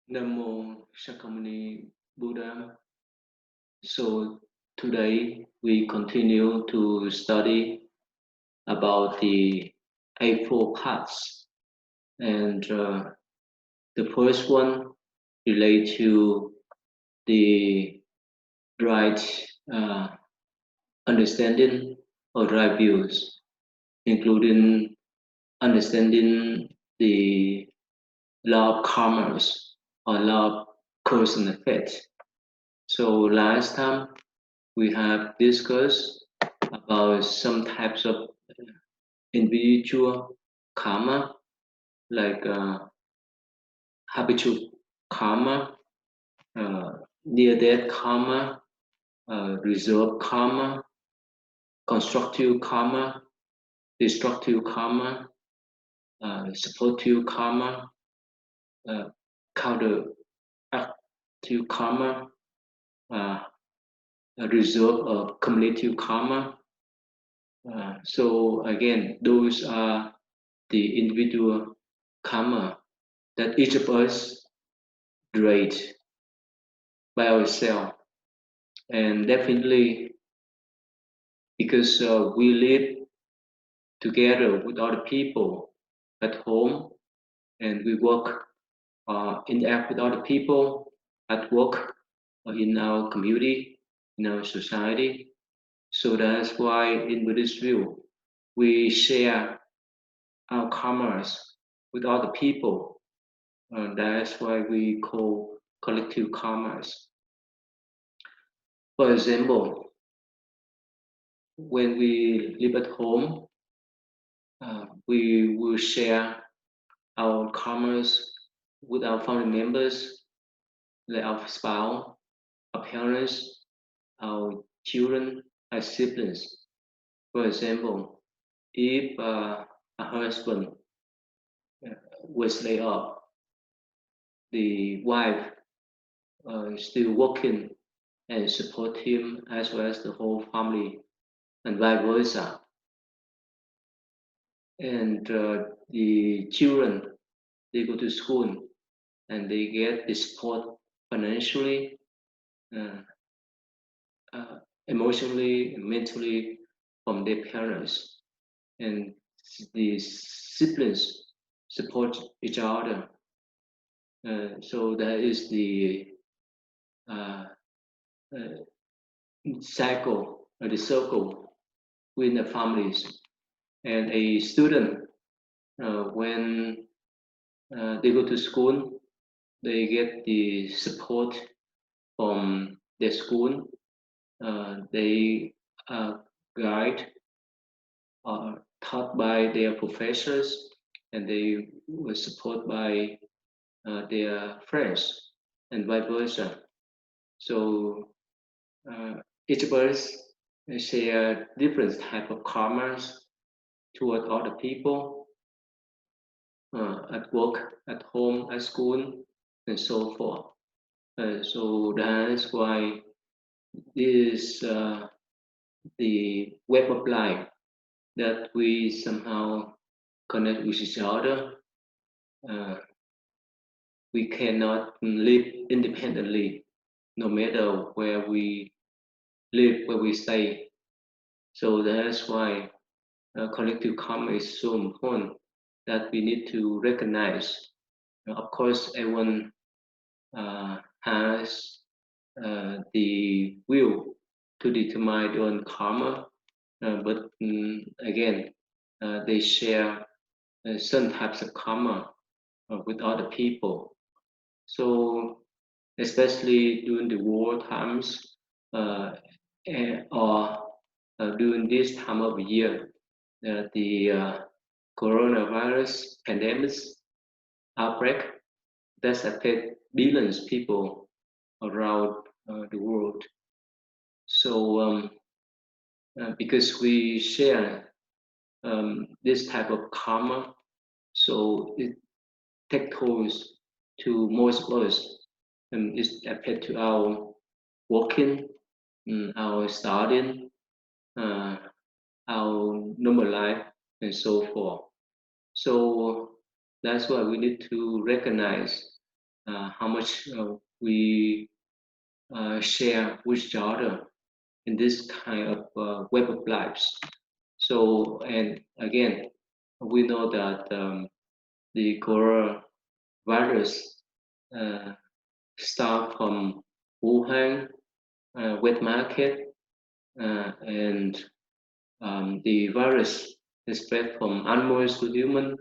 Namo Shakyamuni Buddha. So today we continue to study about the Eightfold Paths, and the first one relate to the right uh, understanding or right views, including understanding the law of karmas or law of cause and effect. So last time we have discussed about some types of individual karma, like habitual karma, uh, near-death karma, reserve karma, constructive karma, destructive karma, supportive karma, uh, counteractive karma, uh, a reserve of cumulative karma. So again, those are the individual karma that each of us create by ourselves. And definitely because we live together with other people at home and we work, interact with other people at work or in our community, in our society. So that's why in Buddhist view, we share our karmas with other people. That's why we call collective karmas. For example, when we live at home, we will share our karmas with our family members, like our spouse, our parents, our children, our siblings. For example, if a husband uh, was laid off, the wife is still working and support him as well as the whole family, and vice versa. And the children, they go to school and they get the support financially, uh, uh, emotionally, and mentally from their parents. And the siblings support each other. So that is the uh, uh, cycle, or the circle within the families. And a student, when they go to school, they get the support from their school. They are guided or taught by their professors, and they were supported by their friends, and vice versa. So uh, each of us share different type of karmas toward other people, at work, at home, at school, and so forth. So that's why this the web of life that we somehow connect with each other. Uh, we cannot live independently, no matter where we live, where we stay. So that's why collective karma is so important that we need to recognize. Of course, everyone has the will to determine their own karma, but again, they share some types of karma with other people. So, especially during the war times, or during this time of year, the coronavirus pandemic outbreak that's affect billions of people around the world. So, because we share this type of karma, so it take tolls to most of us, and it affect to our working, our studying, uh, our normal life, and so forth. So that's why we need to recognize how much we share with each other in this kind of web of lives. So, and again, we know that the coronavirus uh, start from Wuhan wet market, and the virus is spread from animals to human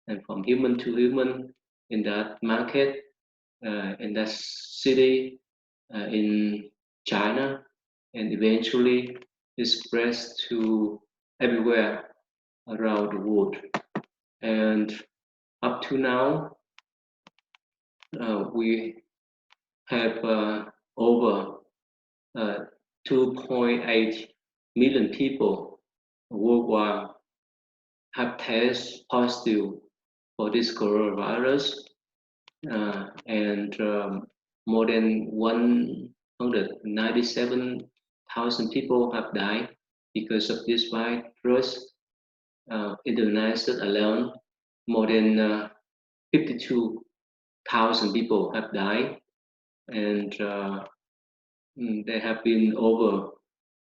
and from human to human in that market, in that city, in China, and eventually it spreads to everywhere around the world. And up to now, we have over uh, 2.8 million people worldwide have tested positive for this coronavirus, and more than 197,000 people have died because of this virus. In the United States alone, more than 52,000 people have died, and there have been over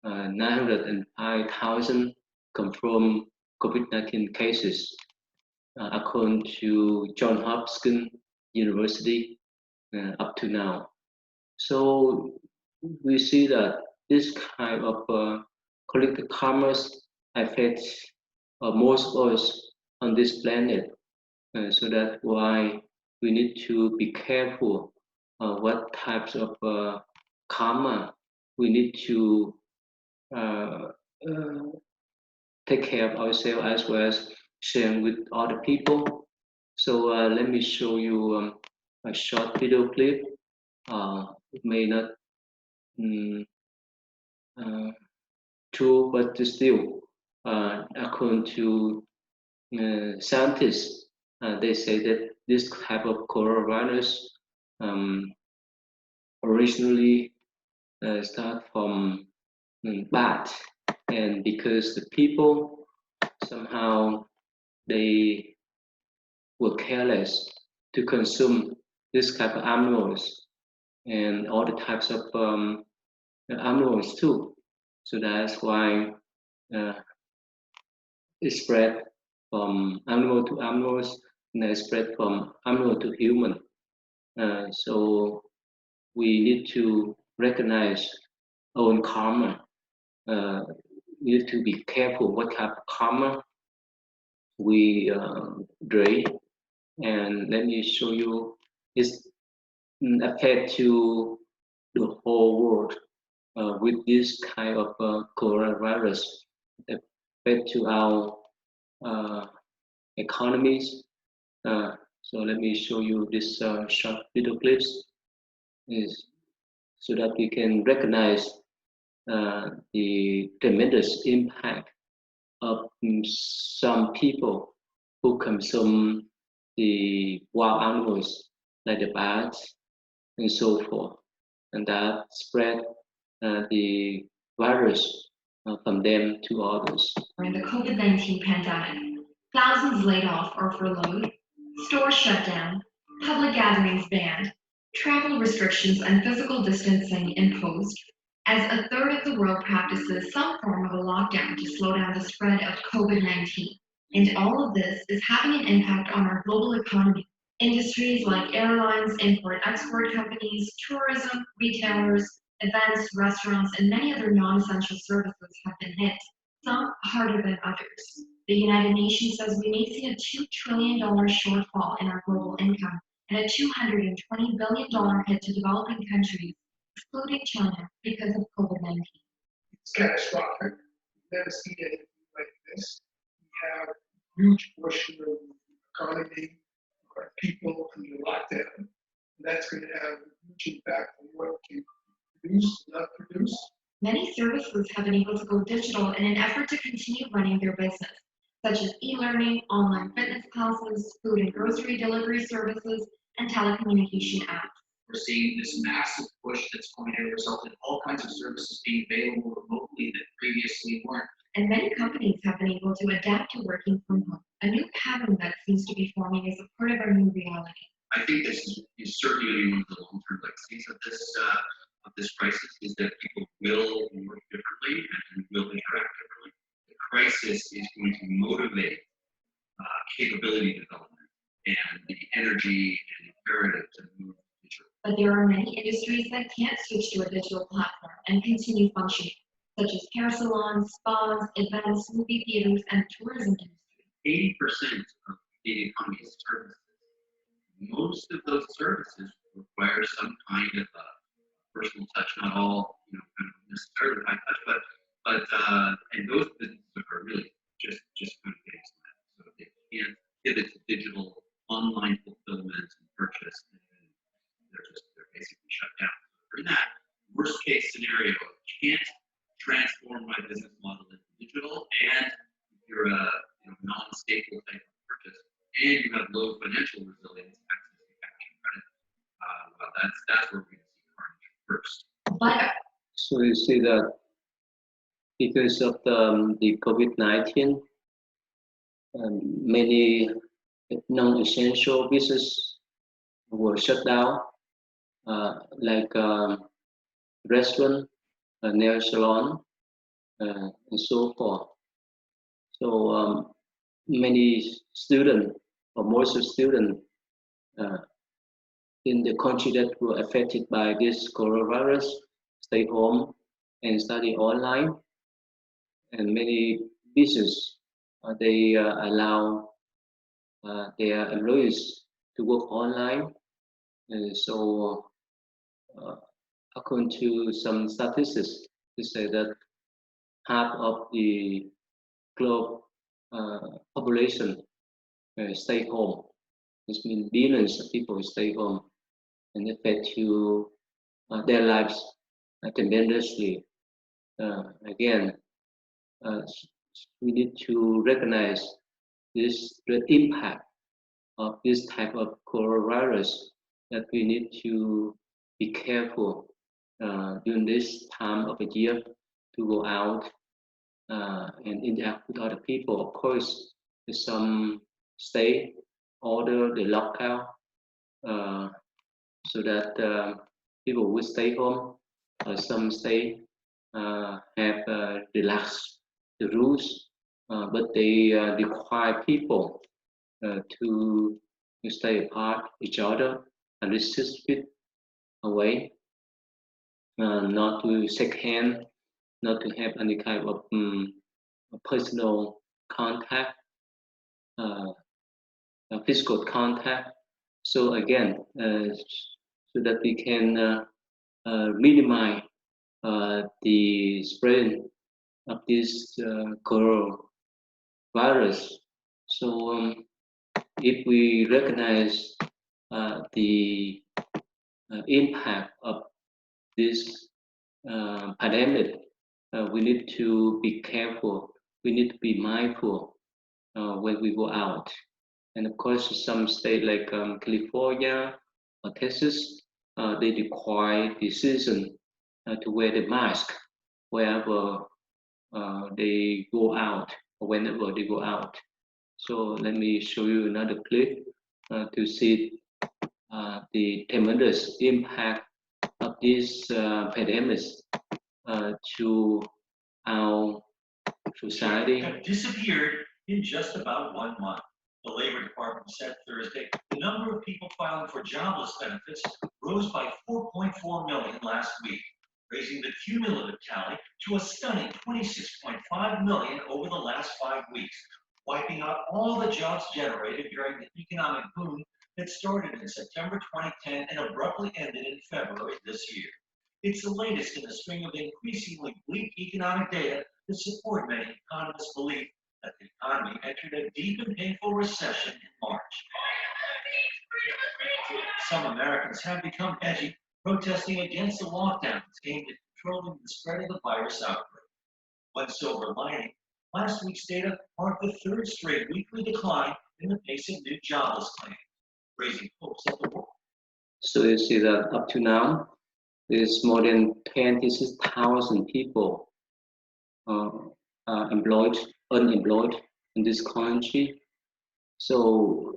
905,000 confirmed COVID-19 cases, according to Johns Hopkins University, up to now. So we see that this kind of collective commerce affects most of us on this planet. So that's why we need to be careful what types of karma we need to uh, uh, take care of ourselves as well as sharing with other people. So let me show you a short video clip. It may not mm, uh, true, but still, according to scientists, they say that this type of coronavirus um, originally start from bat, and because the people somehow they were careless to consume this type of animals and all the types of animals too. So that's why uh, it spread from animal to animals, and it spread from animal to human. So we need to recognize our own karma. We need to be careful what type of karma we create. And let me show you its effect to the whole world with this kind of coronavirus affect to our uh, economies. So let me show you this short video clips is so that we can recognize the tremendous impact of some people who consume the wild animals like the bats and so forth, and that spread the virus from them to others. During the COVID-19 pandemic, thousands laid off or furloughed, stores shut down, public gatherings banned, travel restrictions and physical distancing imposed, as a third of the world practices some form of a lockdown to slow down the spread of COVID-19. And all of this is having an impact on our global economy. Industries like airlines, import-export companies, tourism, retailers, events, restaurants, and many other non-essential services have been hit, some harder than others. The United Nations says we may see a $2 trillion shortfall in our global income and a $220 billion hit to developing countries, excluding China, because of COVID-19. It's catastrophic. We've never seen anything like this. We have a huge portion of the economy, our people under lockdown. And that's going to have a huge impact on what can produce, not produce. Many services have been able to go digital in an effort to continue running their business, such as e-learning, online fitness classes, food and grocery delivery services, and telecommunication apps. We're seeing this massive push that's going to result in all kinds of services being available remotely that previously weren't. And many companies have been able to adapt to working from home, a new pattern that seems to be forming as a part of our new reality. I think this is certainly going to be one of the long-term legacies of this crisis, is that people will work differently and will interact differently. The crisis is going to motivate capability development and the energy and imperative to move digital. But there are many industries that can't switch to a digital platform and continue functioning, such as hair salons, spas, events, movie theaters, and tourism industry. 80% of the economy is services. Most of those services require some kind of personal touch, not all, kind of necessarily high touch, but and those businesses are really just kind of getting started. So if they can't pivot to digital online fulfillment and purchase, then they're basically shut down. So in that worst case scenario, can't transform my business model into digital, and if you're a non-staple type of purchase, and you have low financial resilience, access to cash and credit, well, that's where we're going to see carnage first. But So you see that because of the COVID-19, many non-essential businesses were shut down, like restaurant, nail salon, and so forth. So many students, or most of students in the country that were affected by this coronavirus, stay home and study online. And many businesses, they allow their employees to work online. And so according to some statistics, they say that half of the globe population stay home. This means billions of people stay home and affect to their lives tremendously. Again, we need to recognize the impact of this type of coronavirus, that we need to be careful during this time of the year to go out and interact with other people. Of course, some state order the lockdown so that people will stay home. Some state have relaxed the rules, but they require people to stay apart each other and 6 feet away, not to shake hands, not to have any kind of personal contact, physical contact. So again, so that we can minimize the spread of this coronavirus. So if we recognize the impact of this pandemic, we need to be careful. We need to be mindful when we go out. And of course, some states like California or Texas, they require the citizen to wear the mask wherever they go out or whenever they go out. So let me show you another clip to see the tremendous impact of this pandemic to our society. Have disappeared in just about 1 month. The Labor Department said Thursday the number of people filing for jobless benefits rose by 4.4 million last week, raising the cumulative tally to a stunning 26.5 million over the last 5 weeks, wiping out all the jobs generated during the economic boom that started in September 2010 and abruptly ended in February this year. It's the latest in a string of increasingly bleak economic data that support many economists' belief that the economy entered a deep and painful recession in March. Some Americans have become edgy, protesting against the lockdowns aimed at controlling the spread of the virus outbreak. One silver lining, last week's data marked the third straight weekly decline in the pace of new jobless claims, raising hopes that the world. So you see that up to now, there's more than 26,000 people unemployed in this country. So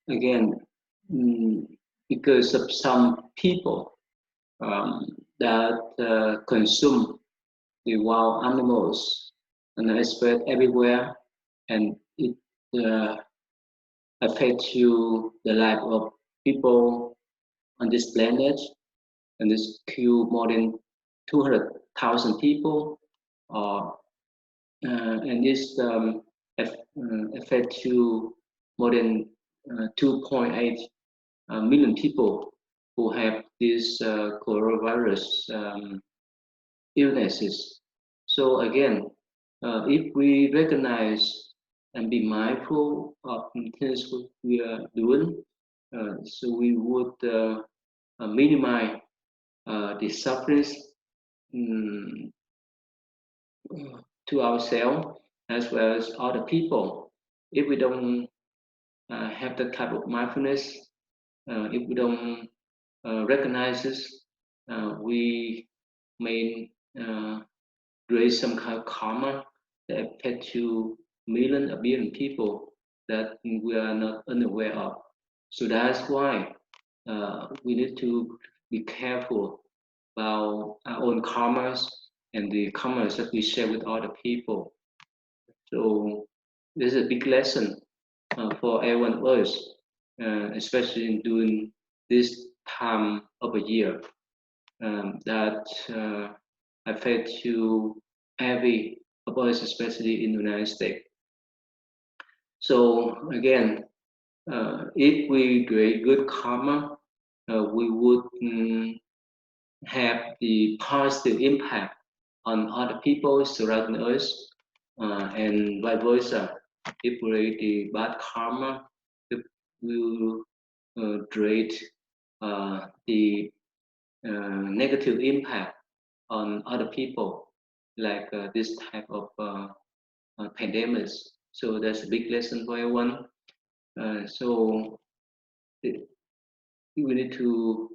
again, because of some people that consume the wild animals and they spread everywhere, and it uh, affects you the life of people on this planet, and this kill more than 200,000 people, uh, and this affect you more than 2.8 million people who have this coronavirus illnesses. So again, if we recognize and be mindful of the things what we are doing, so we would minimize the sufferings um, to ourselves as well as other people. If we don't have that type of mindfulness, if we don't recognize this, we may raise some kind of karma that affect to million or billion people that we are not unaware of. So that's why we need to be careful about our own karmas and the karmas that we share with other people. So this is a big lesson for everyone of us, especially during this time of a year that affect to every of us, especially in the United States. So again, if we create good karma, we would have the positive impact on other people surrounding us, and vice versa. If we create the bad karma, it will create the negative impact on other people, like this type of pandemics. So that's a big lesson for everyone. So we need to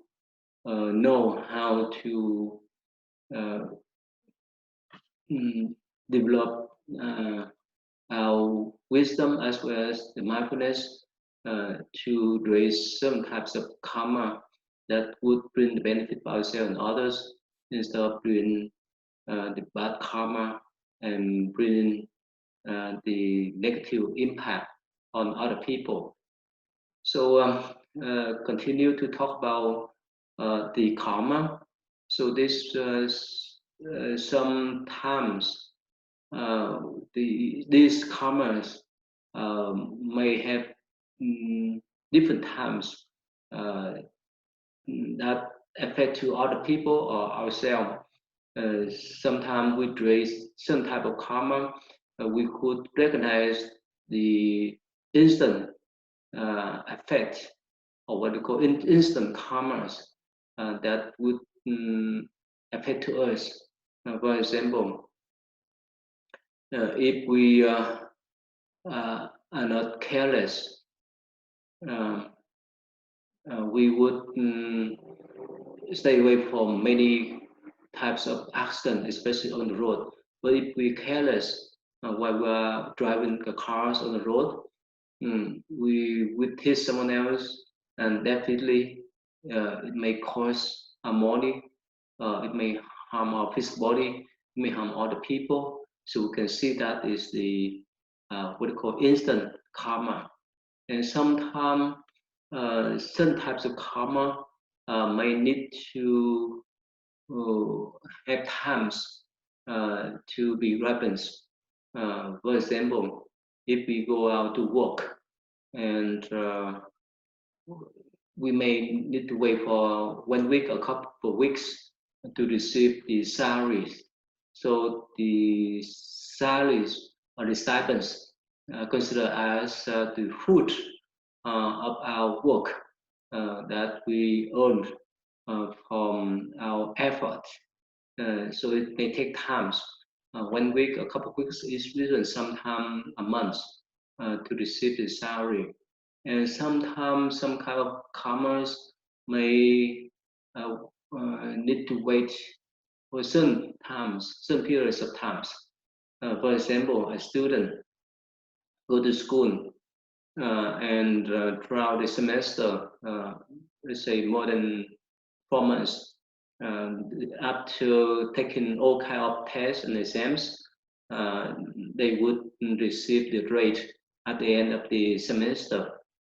know how to uh, develop our wisdom as well as the mindfulness to raise some types of karma that would bring the benefit for ourselves and others instead of bringing the bad karma and bringing the negative impact on other people. So continue to talk about the karma. So this sometimes these karmas may have different times uh, that affect to other people or ourselves. Sometimes we raise some type of karma, we could recognize the instant effect or what we call instant karmas that would affect to us. For example, if we are not careless, um, we would stay away from many types of accidents, especially on the road. But if we're careless while we're driving the cars on the road, we would hit someone else, and definitely it may cause harmony. It may harm our physical body. It may harm other people. So we can see that is the what we call instant karma. And sometimes some types of karma may need to have times to be ripened. For example, if we go out to work and we may need to wait for 1 week, a couple of weeks to receive the salaries. So the salaries or the stipends considered as the fruit of our work that we earned from our effort. So it may take times, 1 week, a couple of weeks, even sometimes a month to receive the salary. And sometimes some kind of commerce may uh, need to wait for some times, some periods of times. For example, a student go to school and throughout the semester, let's say more than 4 months, after taking all kind of tests and exams, they would receive the grade at the end of the semester.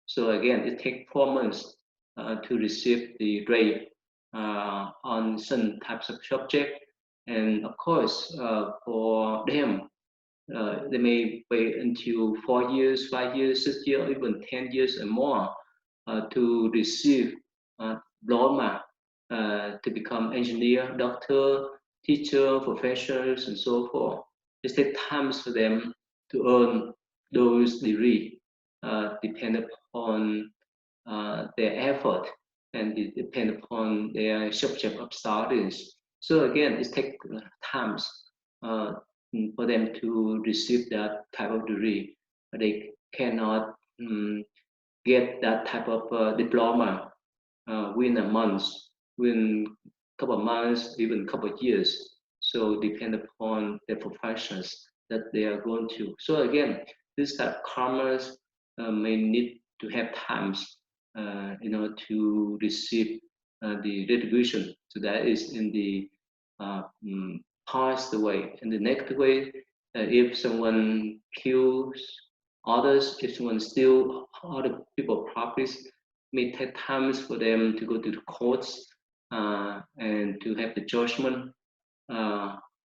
So again, it takes 4 months to receive the grade on some types of subject. And of course, for them, they may wait until 4 years, 5 years, 6 years, even 10 years and more to receive diploma to become engineer, doctor, teacher, professors, and so forth. It takes time for them to earn those degrees, depend upon their effort and it depend upon their subject of studies. So again, it takes times uh, for them to receive that type of degree. They cannot get that type of diploma within a month, within a couple of months, even a couple of years. So depend upon the professions that they are going to. So again, this type of commerce may need to have times to receive the retribution. So that is in the positive way. In the negative way, if someone kills others, if someone steals other people's properties, may take times for them to go to the courts and to have the judgment uh,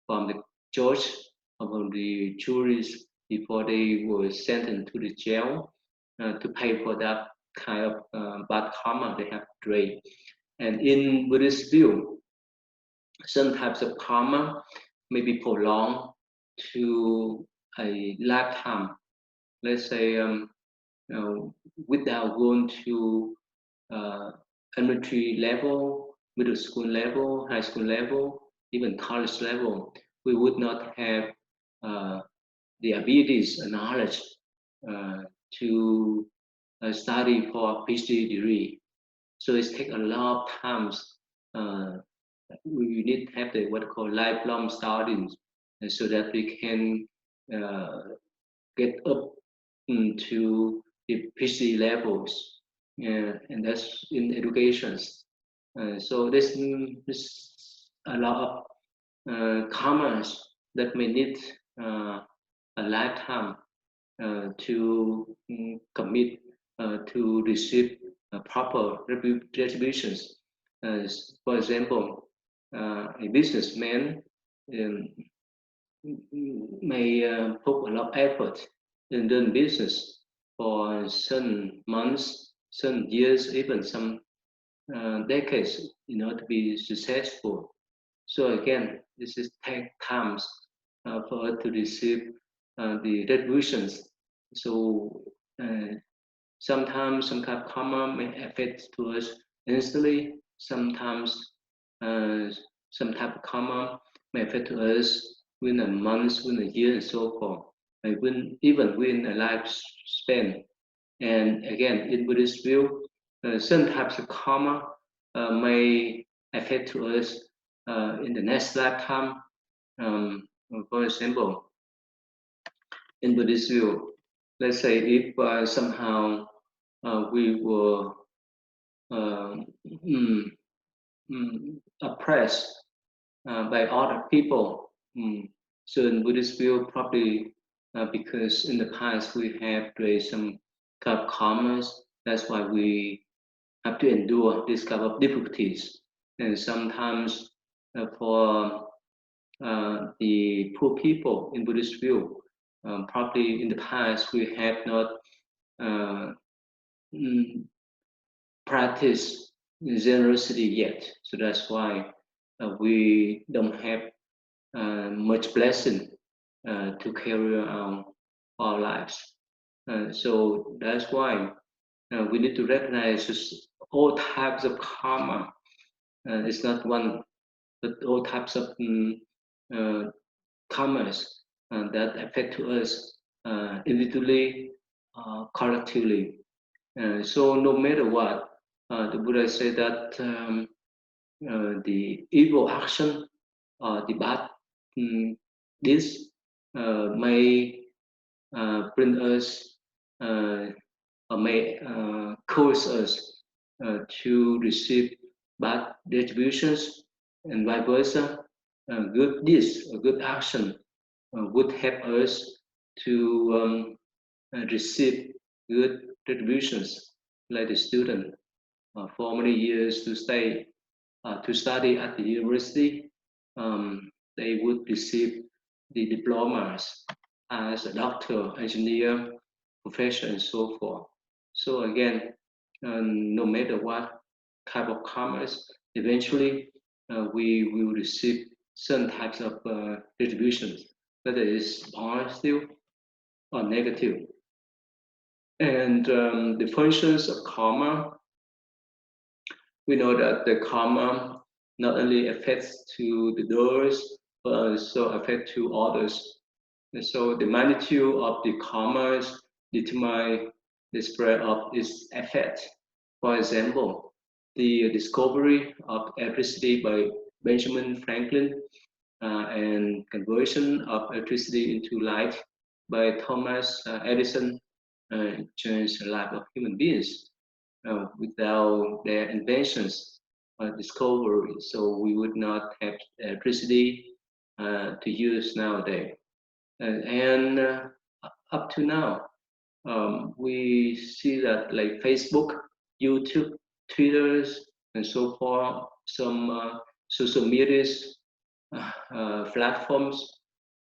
from the judge or from the juries before they were sentenced to the jail to pay for that kind of bad karma they have created. And in Buddhist view, some types of karma may be prolonged to a lifetime. Let's say without going to elementary level, middle school level, high school level, even college level, we would not have uh, the abilities and knowledge uh, to study for a PhD degree. So it takes a lot of times. We need to have the what called lifelong studies, so that we can uh, get up to the PhD levels, and that's in educations. So this a lot of commerce that may need a lifetime to commit to receive proper retributions. For example, a businessman um, may put a lot of effort in doing business for some months, some years, even some decades, to be successful. So again, this is take times for us to receive the retributions. So sometimes some kind of karma may affect to us instantly. Sometimes uh, some type of karma may affect to us within a month, within a year, and so forth. Even within a lifespan. And again, in Buddhist view, some types of karma may affect to us in the next lifetime. For example, in Buddhist view, let's say if somehow we were uh, mm, oppressed by other people. So in Buddhist view, probably because in the past we have raised some kind of karmas, that's why we have to endure this kind of difficulties. And sometimes for the poor people in Buddhist view, probably in the past we have not uh, mm, practiced generosity yet. So that's why we don't have much blessing to carry on our lives. So that's why we need to recognize all types of karma. It's not one, but all types of uh, karmas that affect to us individually, collectively. So no matter what, the Buddha said that the evil action, the bad deeds may bring us may coerce us to receive bad retributions and vice versa. Good deeds or good action would help us to receive good retributions, like the student for many years to study at the university. They would receive the diplomas as a doctor, engineer, professor, and so forth. So again, no matter what type of commerce, eventually we will receive certain types of retributions, whether it's positive or negative. And the functions of karma, we know that the karma not only affects to the doers, but also affect to others. And so the magnitude of the karmas determine the spread of its effect. For example, the discovery of electricity by Benjamin Franklin and conversion of electricity into light by Thomas Edison changed the life of human beings. Without their inventions or discovery, so we would not have electricity to use nowadays. And up to now, we see that like Facebook, YouTube, Twitters, and so forth, some social medias platforms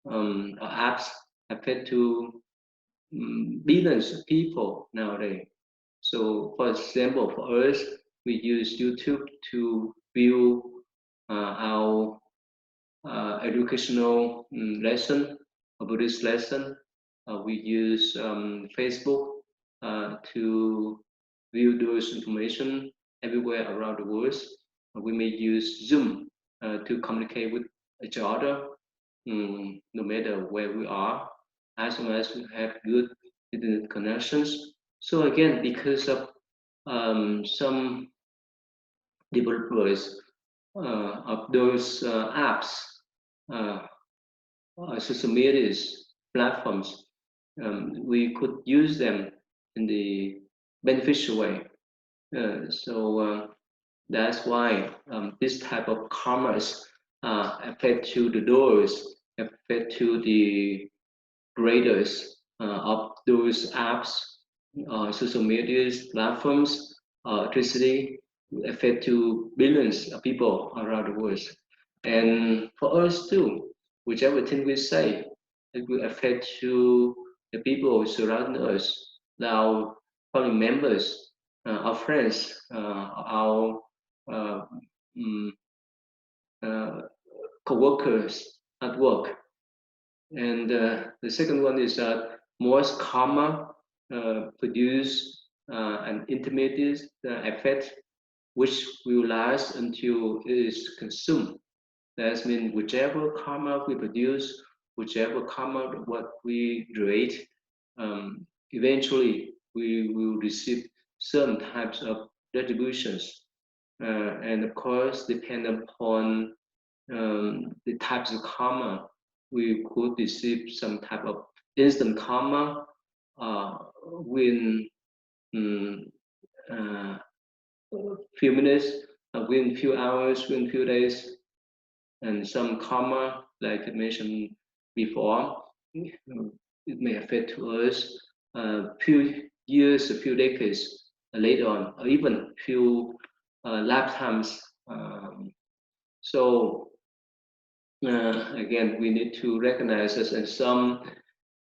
or apps affect to billions of people nowadays. So, for example, for us, we use YouTube to view our educational lesson, a Buddhist lesson. We use Facebook to view those information everywhere around the world. We may use Zoom to communicate with each other, no matter where we are, as long as we have good internet connections. So again, because of some developers of those apps, uh, social media platforms, we could use them in the beneficial way. So that's why this type of commerce affect to the doors, affect to the creators of those apps, social media platforms, electricity affect to billions of people around the world. And for us too, whichever thing we say, it will affect to the people surrounding us, our family members, our friends, our uh, um, uh, co-workers at work. And the second one is that most karma produce an intermediate effect which will last until it is consumed. That means whichever karma we produce, whichever karma what we create, eventually we will receive certain types of retributions. And of course, depend upon the types of karma, we could receive some type of instant karma within uh, few minutes, within few hours, within few days, and some karma, like I mentioned before, it may affect to us a few years, a few decades later on, or even few lifetimes. So again, we need to recognize this and some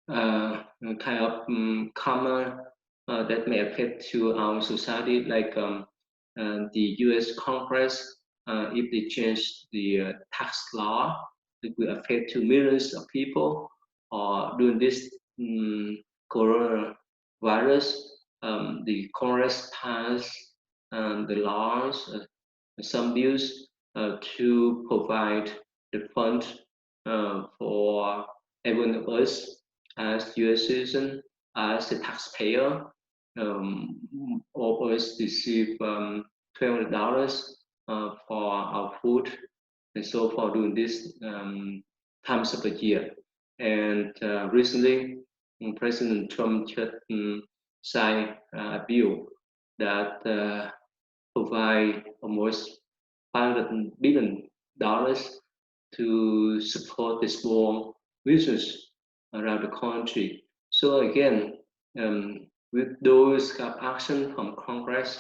kind of karma that may affect to our society, like the U.S. Congress, if they change the tax law, it will affect to millions of people. Or during this coronavirus, the Congress passed the laws, some bills to provide the fund for everyone of us as U.S. citizen, as a taxpayer. All of us receive $12 for our food and so forth during this times of the year. And recently, President Trump just side bill that provide almost $500 billion to support the small business around the country. So again, with those kind of action from Congress,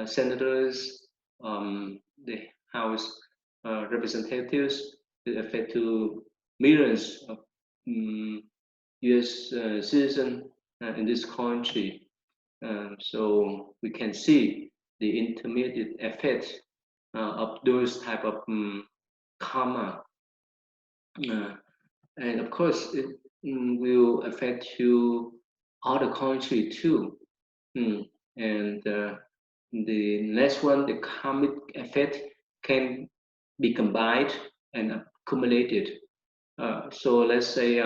senators, the House representatives, it affect to millions of U.S. Citizens in this country. So we can see the intermediate effect of those type of karma, and of course it will affect to other country too. And the next one, the karmic effect can be combined and accumulated. So let's say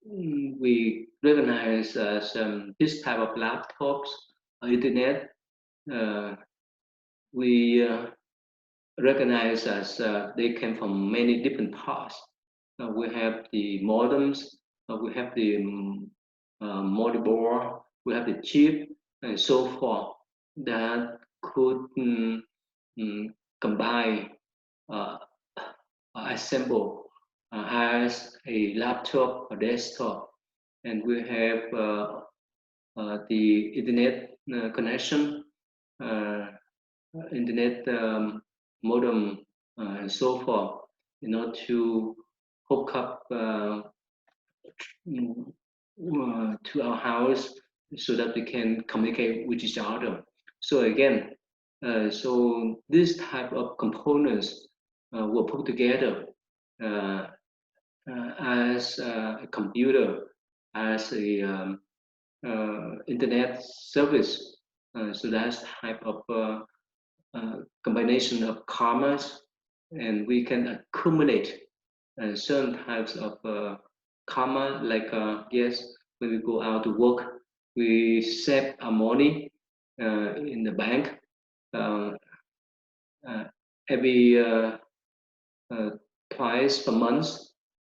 we recognize this type of laptops or internet. We recognize as they came from many different parts. We have the modems, we have the motherboard, we have the chip, and so forth that could combine, uh, assemble as a laptop or desktop. And we have the internet connection, internet modem, and so forth, to hook up to our house so that we can communicate with each other. So again, so this type of components were put together uh, as a computer, as a internet service. So that's type of combination of karmas, and we can accumulate certain types of karma, like yes, when we go out to work, we save our money in the bank uh, uh, every uh, twice per month,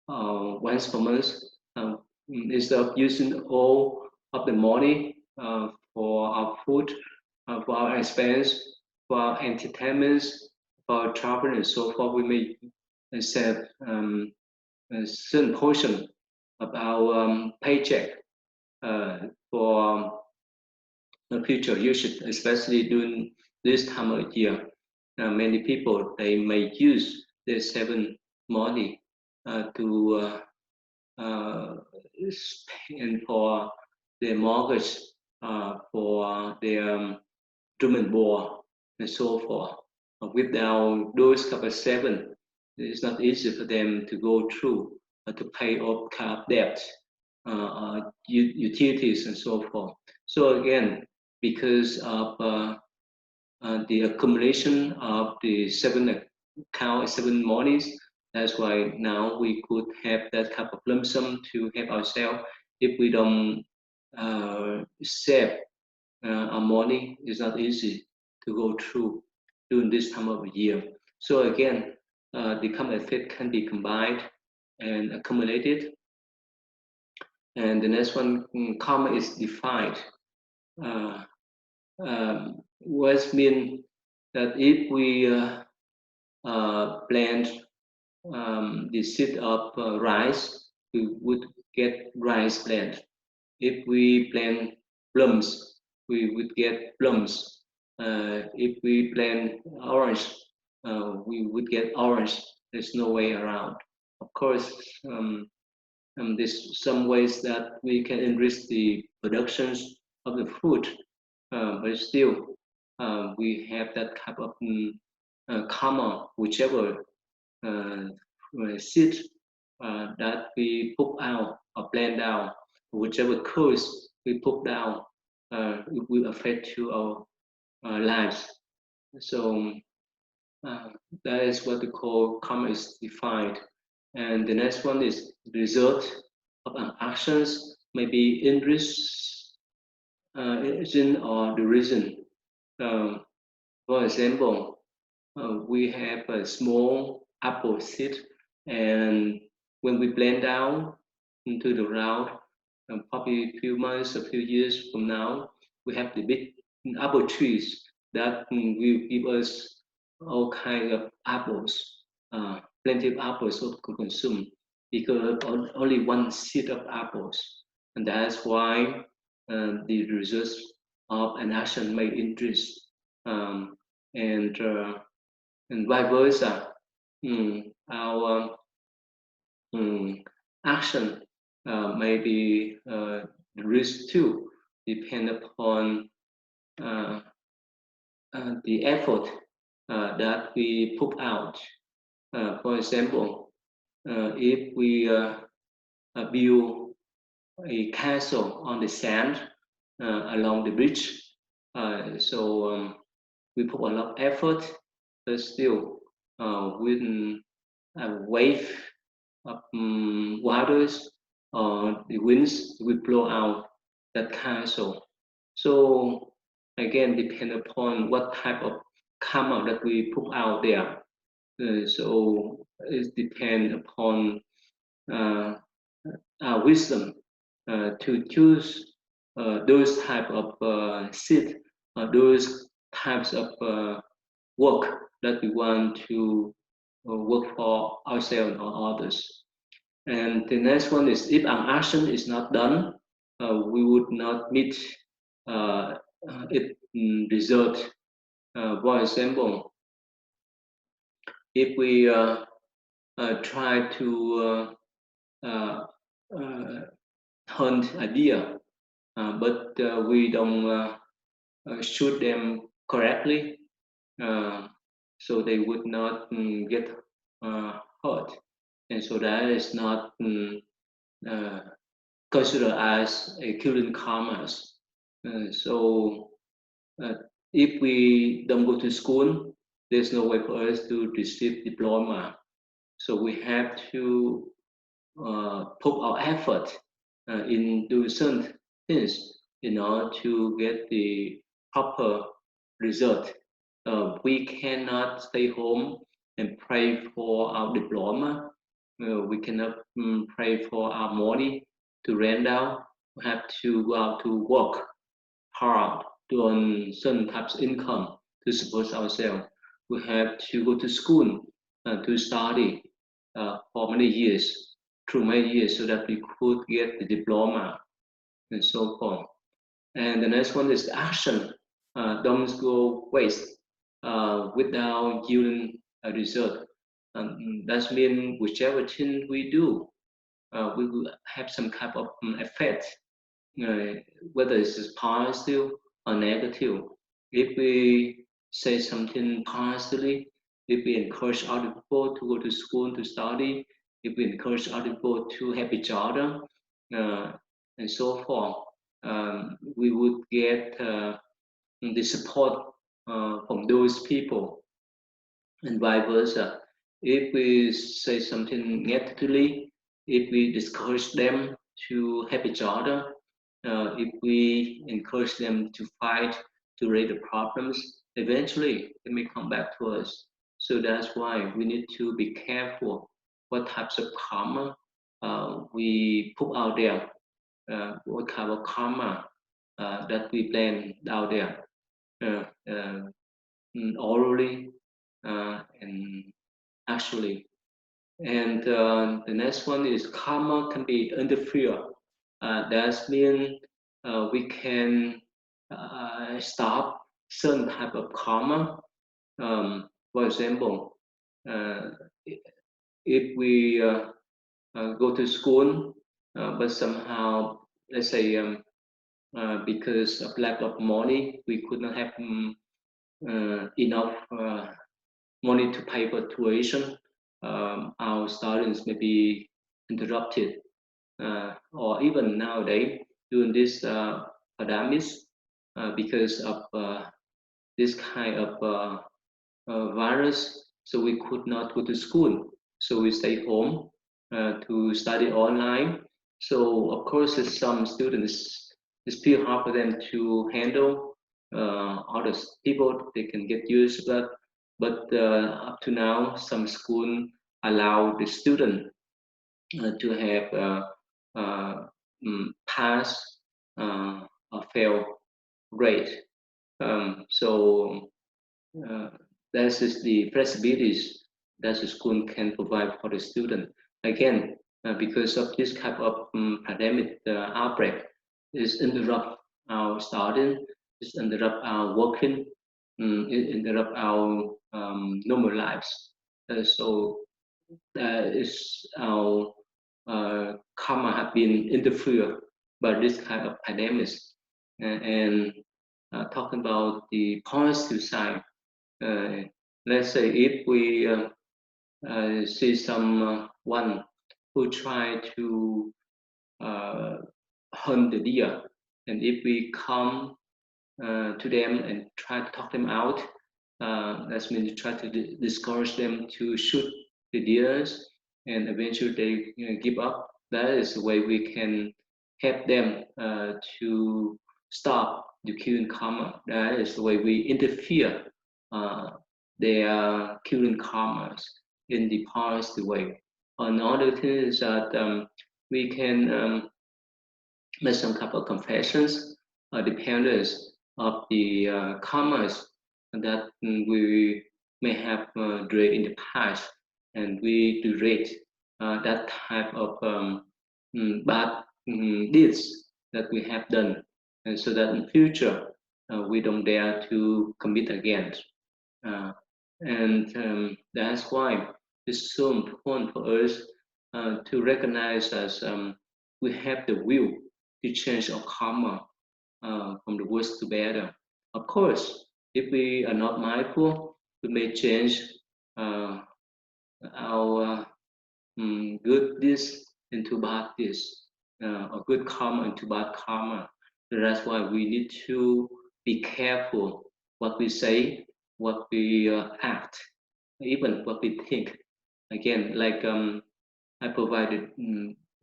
once per month, instead of using all of the money for our food, for our expense, for our entertainments, for our travel and so forth. We may save a certain portion of our paycheck for the future usage, especially during this time of year. Many people, they may use their saving money to spend for their mortgage, for their room and board, and so forth. Without those couple of seven, it's not easy for them to go through to pay off kind of debt, utilities, and so forth. So again, because of the accumulation of the seven account, seven monies, that's why now we could have that type of lump sum to help ourselves. If we don't save our money, it's not easy to go through during this time of the year. So again, the karma effect can be combined and accumulated. And the next one, karma is defined. What mean that if we plant the seed of rice, we would get rice plant. If we plant plums, we would get plums. If we plant orange, we would get orange. There's no way around. Of course, there's some ways that we can enrich the productions of the food, but still, we have that type of karma, whichever seed that we put out or plant down, whichever curse we put down, it will affect to our lives. So that is what we call karma is defined. And the next one is the result of our actions, maybe interest, origin, or the reason. For example, we have a small apple seed, and when we plant down into the ground, probably a few months, a few years from now, we have the big apple trees that will give us all kind of apples, plenty of apples to consume because only one seed of apples, and that's why the results of an action may increase, um, and and vice versa. Our action may be risk too, depend upon uh, the effort that we put out. For example, if we build a castle on the sand along the beach, so we put a lot of effort, but still with a wave of waters or the winds will blow out that castle. So again, depend upon what type of karma that we put out there. So it depends upon uh, our wisdom to choose those type of seed, those types of work that we want to work for ourselves or others. And the next one is if an action is not done, we would not meet its result. For example, if we try to hunt a deer, but we don't shoot them correctly, uh, so they would not get hurt, and so that is not uh, considered as a killing karmas. So uh, if we don't go to school, there's no way for us to receive diploma. So we have to put our effort in doing certain things in order to get the proper result. We cannot stay home and pray for our diploma. We cannot pray for our money to rent out. We have to go out to work hard to earn certain types of income to support ourselves. We have to go to school to study for many years, through many years, so that we could get the diploma and so forth. And the next one is action. Don't go waste without yielding a result. That means whichever thing we do, we will have some kind of effect, uh, whether it's positive or negative. If we say something positively, if we encourage other people to go to school to study, if we encourage other people to help each other, uh, and so forth, we would get the support from those people, and vice versa. If we say something negatively, if we discourage them to help each other, if we encourage them to fight to raise the problems, eventually it may come back to us. So that's why we need to be careful what types of karma we put out there, what kind of karma that we plan out there, uh, uh, orally and actually. And the next one is karma can be interfered. That means we can stop certain type of karma. For example, uh, if we go to school, but somehow, let's say, because of lack of money, we could not have enough money to pay for tuition. Our students may be interrupted, or even nowadays during this pandemic, because of this kind of virus, so we could not go to school. So we stay home to study online. So of course, some students, it's still hard for them to handle other people. They can get used to that. But up to now, some school allow the student to have pass or fail rate. So that is the flexibilities that the school can provide for the student. Again, because of this type of pandemic outbreak, is interrupt our studying, is interrupt our working, it interrupt our normal lives. So is our karma have been interfered by this kind of pandemics. And talking about the positive side, let's say if we see someone who try to uh, hunt the deer, and if we come to them and try to talk them out, that means try to discourage them to shoot the deers, and eventually they give up. That is the way we can help them to stop the killing karma. That is the way we interfere uh, their killing karmas in the positive way. Another thing is that we can make some couple of confessions, dependence of the karmas that we may have did in the past, and we delete that type of bad deeds that we have done, and so that in future we don't dare to commit again. Uh, and that's why it's so important for us to recognize as we have the will to change our karma from the worst to better. Of course, if we are not mindful, we may change uh, our good deeds into bad deeds, or good karma into bad karma. So that's why we need to be careful what we say, what we act, even what we think. Again, like I provided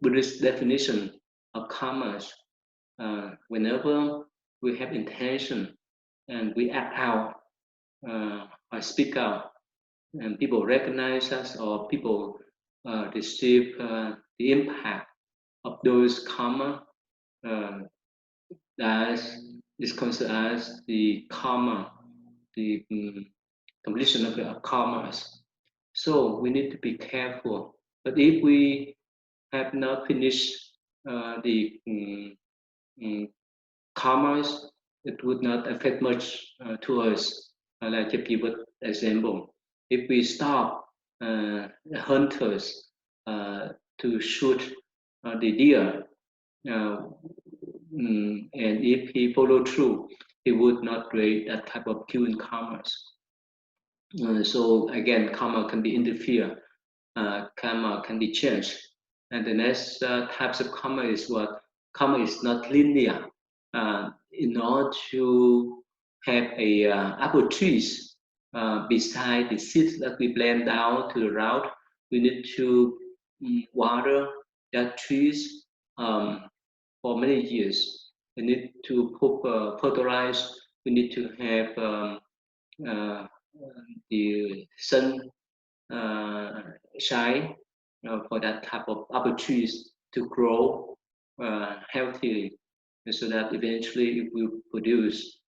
Buddhist definition of karma. Whenever we have intention and we act out or speak out, and people recognize us or people receive the impact of those karma, uh, that is considered as the karma, the completion of the karmas. So we need to be careful. But if we have not finished the karmas, it would not affect much to us. Like to give an example, if we stop hunters to shoot the deer, uh, and if he follow through, he would not create that type of killing karmas. So again, karma can be interfered, karma can be changed. And the next types of karma is what? Karma is not linear. In order to have a apple trees beside the seeds that we plant down to the route, we need to water that trees for many years. We need to put fertilize. We need to have uh, the sun shine for that type of apple trees to grow healthily, and so that eventually it will produce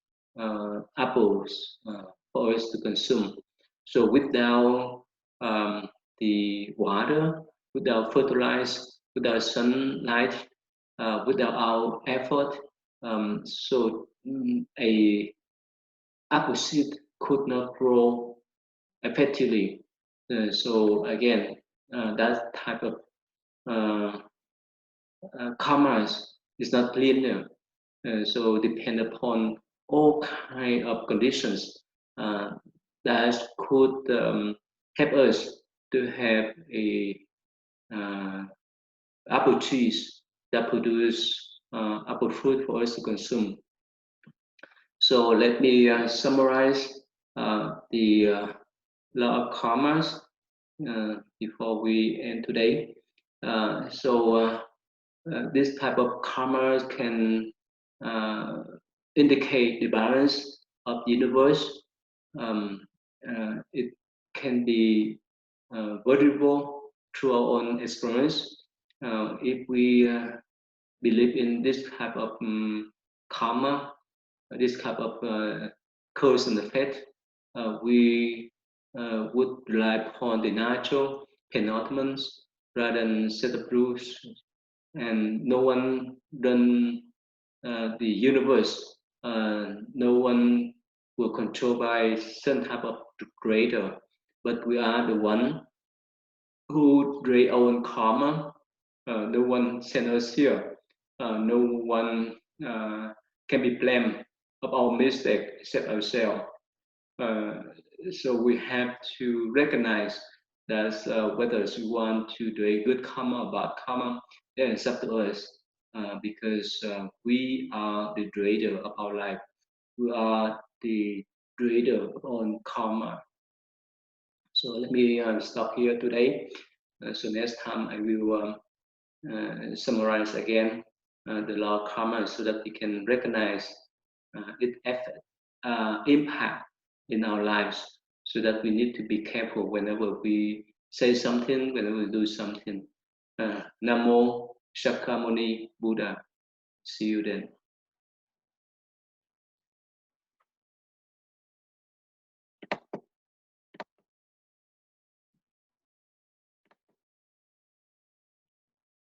apples for us to consume. So without the water, without fertilizer, without sunlight, without our effort, so a apple seed could not grow effectively. So again, that type of commerce is not linear. So depend upon all kind of conditions that could help us to have a apple trees that produce apple fruit for us to consume. So let me summarize the law of karmas before we end today. This type of karma can indicate the balance of the universe. It can be variable through our own experience. If we believe in this type of karma, this type of cause and effect, we would rely upon the natural penultimate rather than set of rules, and no one run the universe. No one will control by some type of creator, but we are the one who create our own karma. No one sent us here. No one can be blamed of our mistake except ourselves. Uh, so we have to recognize that whether we want to do a good karma or bad karma, then it's up to us, because we are the creator of our life. We are the creator of our own karma. So let me stop here today. So next time I will summarize again the law of karma so that we can recognize its effect, impact in our lives, so that we need to be careful whenever we say something, whenever we do something. Namo Shakyamuni Buddha. See you then.